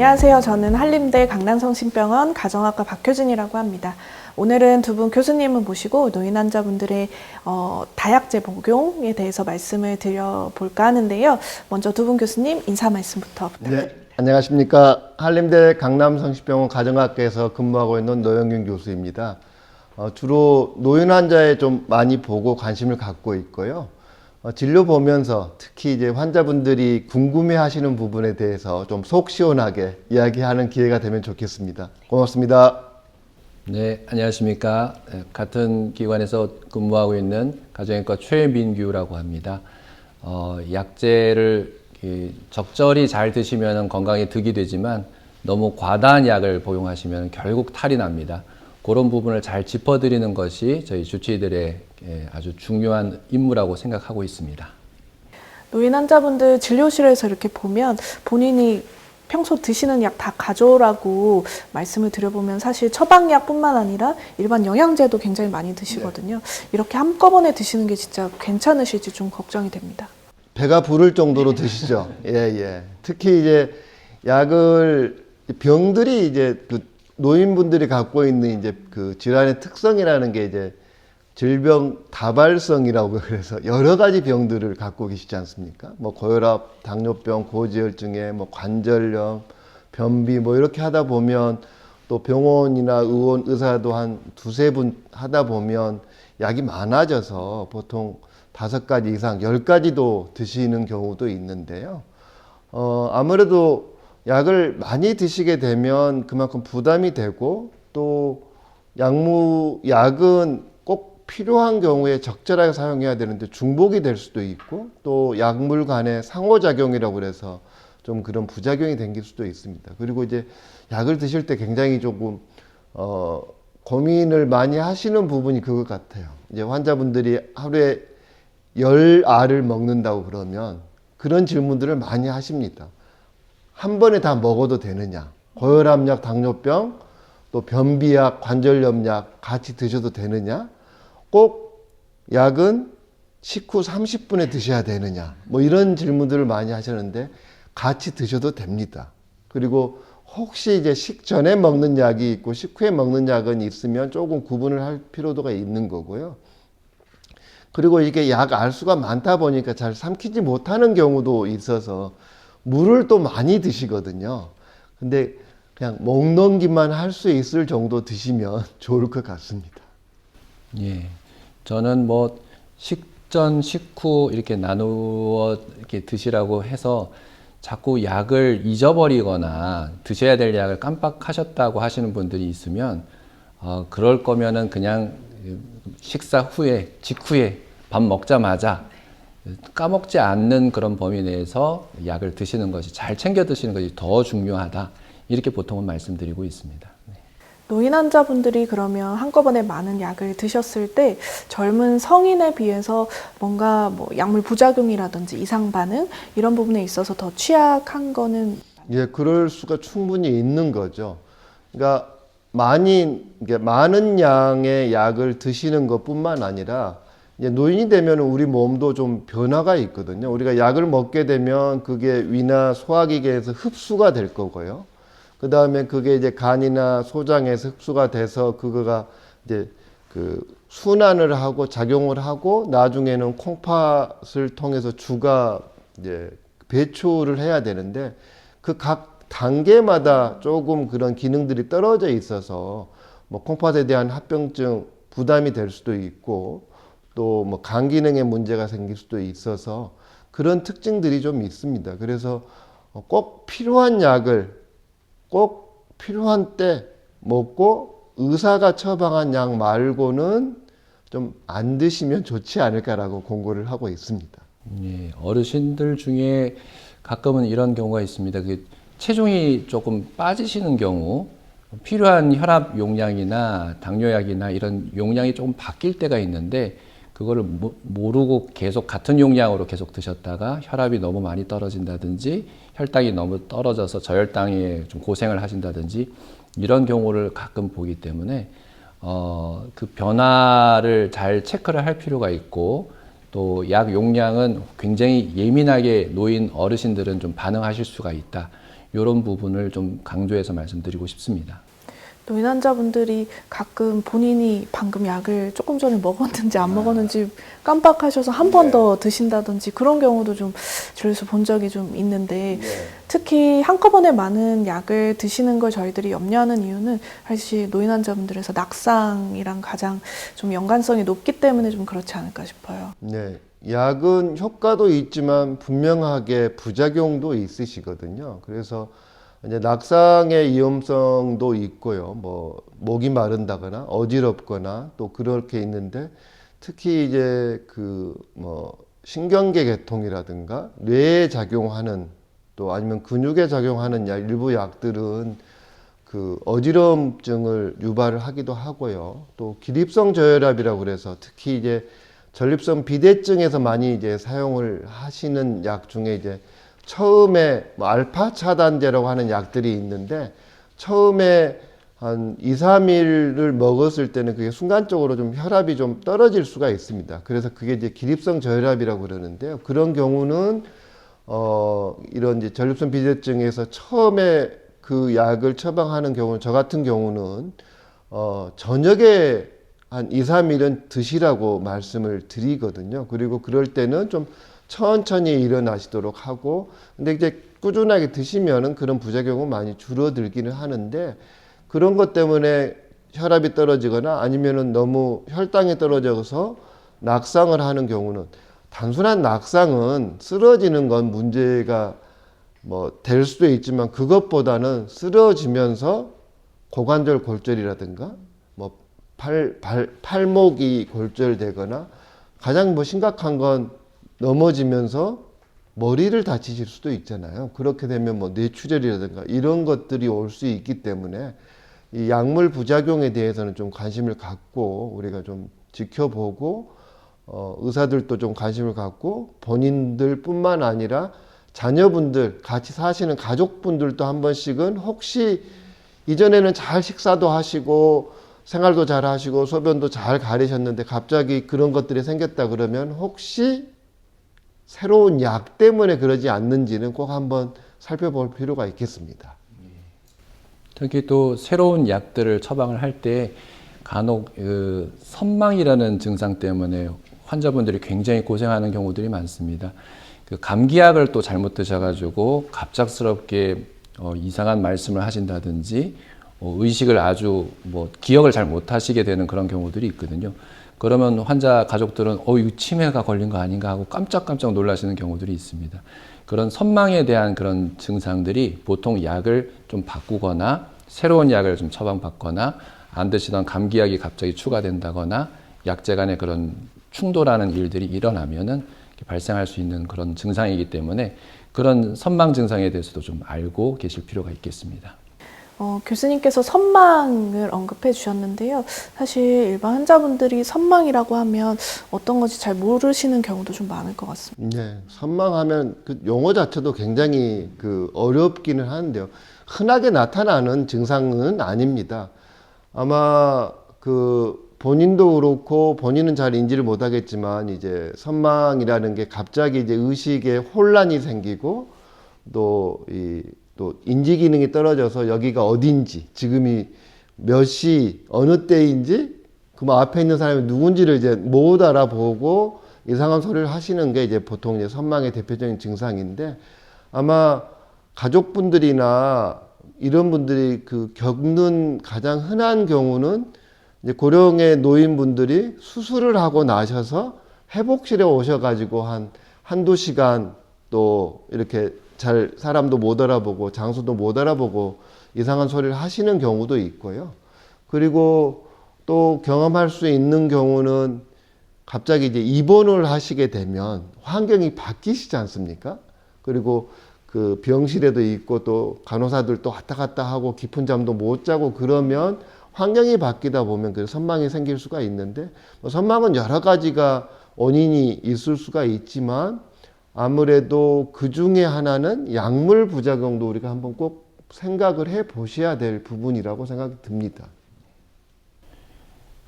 안녕하세요. 저는 한림대 강남성심병원 가정학과 박효진이라고 합니다. 오늘은 두 분 교수님을 모시고 노인 환자분들의 다약제 복용에 대해서 말씀을 드려볼까 하는데요. 먼저 두 분 교수님 인사 말씀부터 부탁드립니다. 네, 안녕하십니까. 한림대 강남성심병원 가정학과에서 근무하고 있는 노영균 교수입니다. 주로 노인 환자에 좀 많이 보고 관심을 갖고 있고요. 진료 보면서 특히 이제 환자분들이 궁금해 하시는 부분에 대해서 좀 속 시원하게 이야기하는 기회가 되면 좋겠습니다. 고맙습니다. 네, 안녕하십니까. 같은 기관에서 근무하고 있는 가정의과 최민규라고 합니다. 약제를 적절히 잘 드시면 건강에 득이 되지만 너무 과다한 약을 복용하시면 결국 탈이 납니다. 그런 부분을 잘 짚어드리는 것이 저희 주치의들의 아주 중요한 임무라고 생각하고 있습니다. 노인 환자분들 진료실에서 이렇게 보면 본인이 평소 드시는 약 다 가져오라고 말씀을 드려보면 사실 처방약뿐만 아니라 일반 영양제도 굉장히 많이 드시거든요. 네. 이렇게 한꺼번에 드시는 게 진짜 괜찮으실지 좀 걱정이 됩니다. 배가 부를 정도로 드시죠. 예. 특히 이제 약을 병들이 이제 그 노인분들이 갖고 있는 이제 그 질환의 특성이라는 게 이제 질병 다발성이라고 그래서 여러 가지 병들을 갖고 계시지 않습니까? 뭐 고혈압, 당뇨병, 고지혈증에 뭐 관절염, 변비 뭐 이렇게 하다 보면 또 병원이나 의사도 한 두세 분 하다 보면 약이 많아져서 보통 5가지 이상, 10가지도 드시는 경우도 있는데요. 아무래도 약을 많이 드시게 되면 그만큼 부담이 되고 또 약은 꼭 필요한 경우에 적절하게 사용해야 되는데 중복이 될 수도 있고 또 약물 간의 상호작용이라고 그래서 좀 그런 부작용이 생길 수도 있습니다. 그리고 이제 약을 드실 때 굉장히 조금 고민을 많이 하시는 부분이 그것 같아요. 이제 환자분들이 하루에 10알을 먹는다고 그러면 그런 질문들을 많이 하십니다. 한 번에 다 먹어도 되느냐? 고혈압약, 당뇨병, 또 변비약, 관절염약 같이 드셔도 되느냐? 꼭 약은 식후 30분에 드셔야 되느냐? 뭐 이런 질문들을 많이 하시는데 같이 드셔도 됩니다. 그리고 혹시 이제 식전에 먹는 약이 있고 식후에 먹는 약은 있으면 조금 구분을 할 필요도가 있는 거고요. 그리고 이게 약 알수가 많다 보니까 잘 삼키지 못하는 경우도 있어서 물을 또 많이 드시거든요. 근데 그냥 목 넘기만 할 수 있을 정도 드시면 좋을 것 같습니다. 예. 저는 뭐 식전, 식후 이렇게 나누어 이렇게 드시라고 해서 자꾸 약을 잊어버리거나 드셔야 될 약을 깜빡하셨다고 하시는 분들이 있으면 그럴 거면은 그냥 식사 후에, 직후에 밥 먹자마자 까먹지 않는 그런 범위 내에서 약을 드시는 것이 잘 챙겨 드시는 것이 더 중요하다. 이렇게 보통은 말씀드리고 있습니다. 노인 환자분들이 그러면 한꺼번에 많은 약을 드셨을 때 젊은 성인에 비해서 뭔가 뭐 약물 부작용이라든지 이상 반응 이런 부분에 있어서 더 취약한 거는 예, 그럴 수가 충분히 있는 거죠. 그러니까 많은 양의 약을 드시는 것뿐만 아니라 이제 노인이 되면 우리 몸도 좀 변화가 있거든요. 우리가 약을 먹게 되면 그게 위나 소화기계에서 흡수가 될 거고요. 그 다음에 그게 이제 간이나 소장에서 흡수가 돼서 그거가 이제 그 순환을 하고 작용을 하고 나중에는 콩팥을 통해서 주가 이제 배출을 해야 되는데 그 각 단계마다 조금 그런 기능들이 떨어져 있어서 뭐 콩팥에 대한 합병증 부담이 될 수도 있고 또 뭐 간 기능에 문제가 생길 수도 있어서 그런 특징들이 좀 있습니다. 그래서 꼭 필요한 약을 꼭 필요한 때 먹고 의사가 처방한 약 말고는 좀 안 드시면 좋지 않을까라고 권고를 하고 있습니다. 예, 어르신들 중에 가끔은 이런 경우가 있습니다. 체중이 조금 빠지시는 경우 필요한 혈압 용량이나 당뇨약이나 이런 용량이 조금 바뀔 때가 있는데 그거를 모르고 계속 같은 용량으로 계속 드셨다가 혈압이 너무 많이 떨어진다든지 혈당이 너무 떨어져서 저혈당에 좀 고생을 하신다든지 이런 경우를 가끔 보기 때문에 그 변화를 잘 체크를 할 필요가 있고 또 약 용량은 굉장히 예민하게 노인 어르신들은 좀 반응하실 수가 있다. 이런 부분을 좀 강조해서 말씀드리고 싶습니다. 노인 환자분들이 가끔 본인이 방금 약을 조금 전에 먹었는지 안 먹었는지 깜빡하셔서 한 번 더 드신다든지 그런 경우도 좀 진료에서 본 적이 좀 있는데 특히 한꺼번에 많은 약을 드시는 걸 저희들이 염려하는 이유는 사실 노인 환자분들에서 낙상이랑 가장 좀 연관성이 높기 때문에 좀 그렇지 않을까 싶어요. 네. 약은 효과도 있지만 분명하게 부작용도 있으시거든요. 그래서 이제 낙상의 위험성도 있고요. 뭐 목이 마른다거나 어지럽거나 또 그렇게 있는데 특히 이제 그 뭐 신경계 계통이라든가 뇌에 작용하는 또 아니면 근육에 작용하는 약, 일부 약들은 그 어지러움증을 유발을 하기도 하고요. 또 기립성 저혈압이라고 그래서 특히 이제 전립선 비대증에서 많이 이제 사용을 하시는 약 중에 이제 처음에 뭐 알파 차단제라고 하는 약들이 있는데 처음에 한 2, 3일을 먹었을 때는 그게 순간적으로 좀 혈압이 좀 떨어질 수가 있습니다. 그래서 그게 이제 기립성 저혈압이라고 그러는데요. 그런 경우는 이런 이제 전립선 비대증에서 처음에 그 약을 처방하는 경우는 저 같은 경우는 저녁에 한 2, 3일은 드시라고 말씀을 드리거든요. 그리고 그럴 때는 좀 천천히 일어나시도록 하고, 근데 이제 꾸준하게 드시면은 그런 부작용은 많이 줄어들기는 하는데, 그런 것 때문에 혈압이 떨어지거나 아니면은 너무 혈당이 떨어져서 낙상을 하는 경우는, 단순한 낙상은 쓰러지는 건 문제가 뭐 될 수도 있지만 그것보다는 쓰러지면서 고관절 골절이라든가 뭐 팔목이 골절되거나 가장 뭐 심각한 건 넘어지면서 머리를 다치실 수도 있잖아요. 그렇게 되면 뭐 뇌출혈이라든가 이런 것들이 올 수 있기 때문에 이 약물 부작용에 대해서는 좀 관심을 갖고 우리가 좀 지켜보고 의사들도 좀 관심을 갖고 본인들뿐만 아니라 자녀분들, 같이 사시는 가족분들도 한 번씩은 혹시 이전에는 잘 식사도 하시고 생활도 잘 하시고 소변도 잘 가리셨는데 갑자기 그런 것들이 생겼다 그러면 혹시 새로운 약 때문에 그러지 않는지는 꼭 한번 살펴볼 필요가 있겠습니다. 특히 또 새로운 약들을 처방을 할 때 간혹 선망이라는 증상 때문에 환자분들이 굉장히 고생하는 경우들이 많습니다. 그 감기약을 또 잘못 드셔가지고 갑작스럽게 이상한 말씀을 하신다든지 의식을 아주 기억을 잘 못하시게 되는 그런 경우들이 있거든요. 그러면 환자 가족들은 이거 치매가 걸린 거 아닌가 하고 깜짝깜짝 놀라시는 경우들이 있습니다. 그런 선망에 대한 그런 증상들이 보통 약을 좀 바꾸거나 새로운 약을 좀 처방받거나 안 드시던 감기약이 갑자기 추가된다거나 약제 간의 그런 충돌하는 일들이 일어나면은 발생할 수 있는 그런 증상이기 때문에 그런 선망 증상에 대해서도 좀 알고 계실 필요가 있겠습니다. 교수님께서 선망을 언급해 주셨는데요. 사실 일반 환자분들이 선망이라고 하면 어떤 건지 잘 모르시는 경우도 좀 많을 것 같습니다. 네, 선망하면 그 용어 자체도 굉장히 어렵기는 하는데요. 흔하게 나타나는 증상은 아닙니다. 아마 본인도 그렇고 본인은 잘 인지를 못하겠지만 이제 선망이라는 게 갑자기 이제 의식에 혼란이 생기고 또 인지 기능이 떨어져서 여기가 어딘지 지금이 몇 시 어느 때인지 그 앞에 있는 사람이 누군지를 이제 못 알아보고 이상한 소리를 하시는 게 이제 보통 이제 선망의 대표적인 증상인데 아마 가족분들이나 이런 분들이 겪는 가장 흔한 경우는 이제 고령의 노인분들이 수술을 하고 나셔서 회복실에 오셔가지고 한두 시간 또 이렇게 잘 사람도 못 알아보고 장소도 못 알아보고 이상한 소리를 하시는 경우도 있고요. 그리고 또 경험할 수 있는 경우는 갑자기 이제 입원을 하시게 되면 환경이 바뀌시지 않습니까? 그리고 그 병실에도 있고 또 간호사들도 왔다 갔다 하고 깊은 잠도 못 자고 그러면 환경이 바뀌다 보면 그 선망이 생길 수가 있는데 선망은 여러 가지가 원인이 있을 수가 있지만 아무래도 그 중에 하나는 약물 부작용도 우리가 한번 꼭 생각을 해 보셔야 될 부분이라고 생각이 듭니다.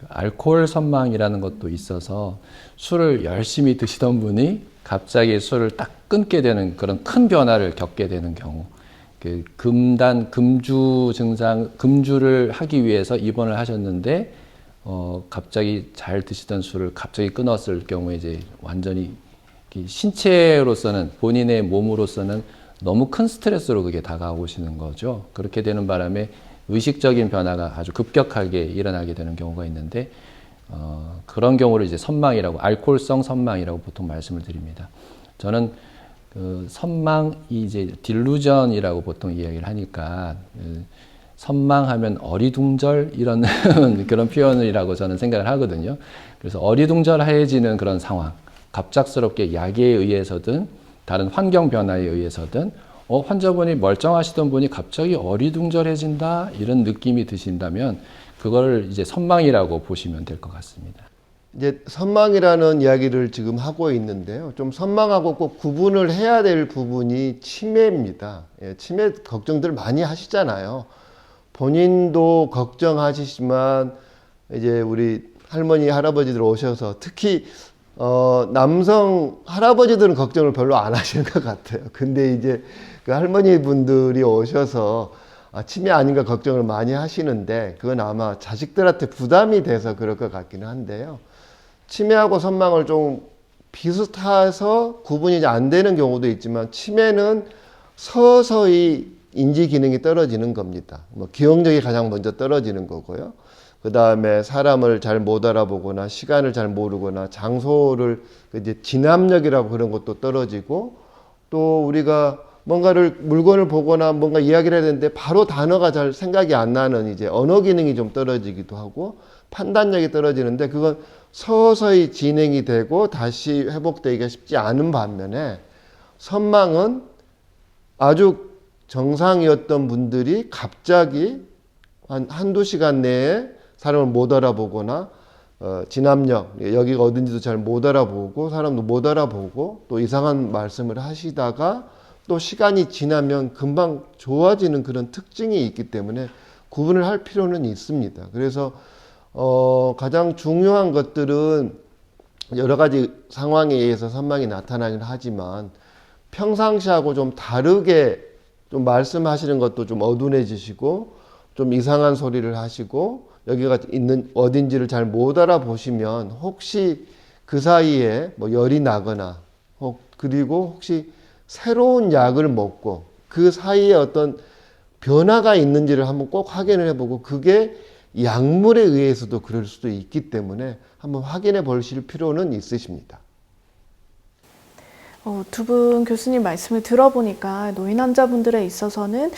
알코올 선망이라는 것도 있어서 술을 열심히 드시던 분이 갑자기 술을 딱 끊게 되는 그런 큰 변화를 겪게 되는 경우, 그 금단 금주 증상 금주를 하기 위해서 입원을 하셨는데 갑자기 잘 드시던 술을 갑자기 끊었을 경우에 이제 완전히 신체로서는 본인의 몸으로서는 너무 큰 스트레스로 그게 다가오시는 거죠. 그렇게 되는 바람에 의식적인 변화가 아주 급격하게 일어나게 되는 경우가 있는데 그런 경우를 이제 선망이라고 알코올성 선망이라고 보통 말씀을 드립니다. 저는 그 선망이 이제 딜루전이라고 보통 이야기를 하니까 선망하면 어리둥절 이런 그런 표현이라고 저는 생각을 하거든요. 그래서 어리둥절해지는 그런 상황, 갑작스럽게 약에 의해서든 다른 환경 변화에 의해서든 환자분이 멀쩡하시던 분이 갑자기 어리둥절해진다 이런 느낌이 드신다면 그걸 이제 선망이라고 보시면 될 것 같습니다. 이제 선망이라는 이야기를 지금 하고 있는데요. 좀 선망하고 꼭 구분을 해야 될 부분이 치매입니다. 예, 치매 걱정들 많이 하시잖아요. 본인도 걱정하시지만 이제 우리 할머니, 할아버지들 오셔서 특히 남성 할아버지들은 걱정을 별로 안 하시는 것 같아요. 근데 이제 그 할머니 분들이 오셔서 치매 아닌가 걱정을 많이 하시는데 그건 아마 자식들한테 부담이 돼서 그럴 것 같기는 한데요. 치매하고 선망을 좀 비슷해서 구분이 이제 안 되는 경우도 있지만 치매는 서서히 인지 기능이 떨어지는 겁니다. 뭐 기억력이 가장 먼저 떨어지는 거고요. 그 다음에 사람을 잘 못 알아보거나 시간을 잘 모르거나 장소를 이제 진압력이라고 그런 것도 떨어지고 또 우리가 뭔가를 물건을 보거나 뭔가 이야기를 해야 되는데 바로 단어가 잘 생각이 안 나는 이제 언어 기능이 좀 떨어지기도 하고 판단력이 떨어지는데 그건 서서히 진행이 되고 다시 회복되기가 쉽지 않은 반면에 선망은 아주 정상이었던 분들이 갑자기 한두 시간 내에 사람을 못 알아보거나 진압력, 여기가 어딘지도 잘 못 알아보고 사람도 못 알아보고 또 이상한 말씀을 하시다가 또 시간이 지나면 금방 좋아지는 그런 특징이 있기 때문에 구분을 할 필요는 있습니다. 그래서 가장 중요한 것들은 여러 가지 상황에 의해서 선망이 나타나긴 하지만 평상시하고 좀 다르게 좀 말씀하시는 것도 좀 어둔해지시고 좀 이상한 소리를 하시고 여기가 있는 어딘지를 잘 못 알아보시면 혹시 그 사이에 뭐 열이 나거나 그리고 혹시 새로운 약을 먹고 그 사이에 어떤 변화가 있는지를 한번 꼭 확인을 해보고 그게 약물에 의해서도 그럴 수도 있기 때문에 한번 확인해 보실 필요는 있으십니다. 두 분 교수님 말씀을 들어보니까 노인 환자분들에 있어서는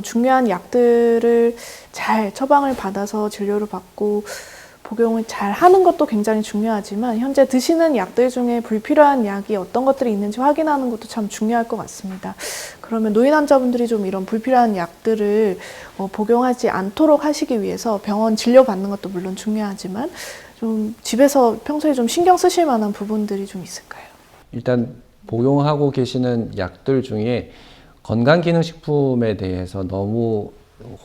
중요한 약들을 잘 처방을 받아서 진료를 받고 복용을 잘 하는 것도 굉장히 중요하지만 현재 드시는 약들 중에 불필요한 약이 어떤 것들이 있는지 확인하는 것도 참 중요할 것 같습니다. 그러면 노인 환자분들이 좀 이런 불필요한 약들을 복용하지 않도록 하시기 위해서 병원 진료받는 것도 물론 중요하지만 좀 집에서 평소에 좀 신경 쓰실 만한 부분들이 좀 있을까요? 일단 복용하고 계시는 약들 중에 건강기능식품에 대해서 너무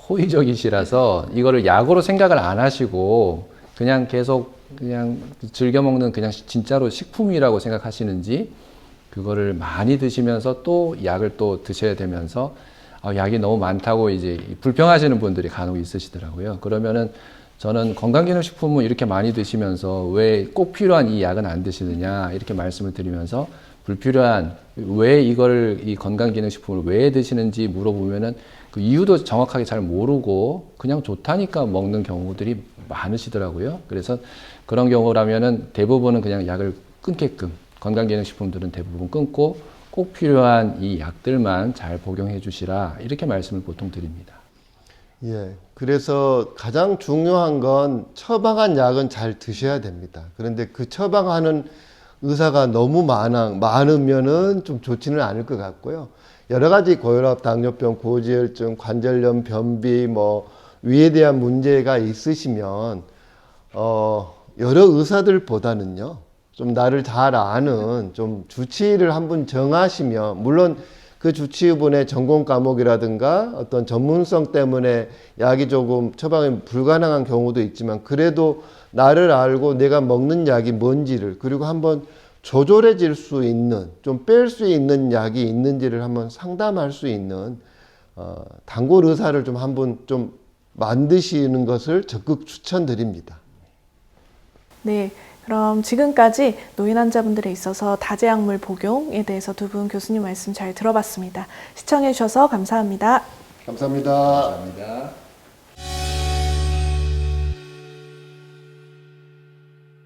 호의적이시라서 이거를 약으로 생각을 안 하시고 그냥 계속 그냥 즐겨 먹는 그냥 진짜로 식품이라고 생각하시는지 그거를 많이 드시면서 또 약을 또 드셔야 되면서 약이 너무 많다고 이제 불평하시는 분들이 간혹 있으시더라고요. 그러면은 저는 건강기능식품은 이렇게 많이 드시면서 왜 꼭 필요한 이 약은 안 드시느냐 이렇게 말씀을 드리면서 불필요한 왜 이걸 이 건강기능식품을 왜 드시는지 물어보면은 그 이유도 정확하게 잘 모르고 그냥 좋다니까 먹는 경우들이 많으시더라고요. 그래서 그런 경우라면은 대부분은 그냥 약을 끊게끔 건강기능식품들은 대부분 끊고 꼭 필요한 이 약들만 잘 복용해 주시라 이렇게 말씀을 보통 드립니다. 예. 그래서 가장 중요한 건 처방한 약은 잘 드셔야 됩니다. 그런데 그 처방하는 의사가 너무 많으면은 좀 좋지는 않을 것 같고요. 여러 가지 고혈압, 당뇨병, 고지혈증, 관절염, 변비, 뭐 위에 대한 문제가 있으시면 여러 의사들보다는요. 좀 나를 잘 아는 좀 주치의를 한번 정하시면 물론 그 주치의분의 전공 과목이라든가 어떤 전문성 때문에 약이 조금 처방이 불가능한 경우도 있지만 그래도 나를 알고 내가 먹는 약이 뭔지를 그리고 한번 조절해질 수 있는 좀 뺄 수 있는 약이 있는지를 한번 상담할 수 있는 단골 의사를 좀 한번 좀 만드시는 것을 적극 추천드립니다. 네, 그럼 지금까지 노인 환자분들에 있어서 다제약물 복용에 대해서 두 분 교수님 말씀 잘 들어봤습니다. 시청해 주셔서 감사합니다. 감사합니다. 감사합니다.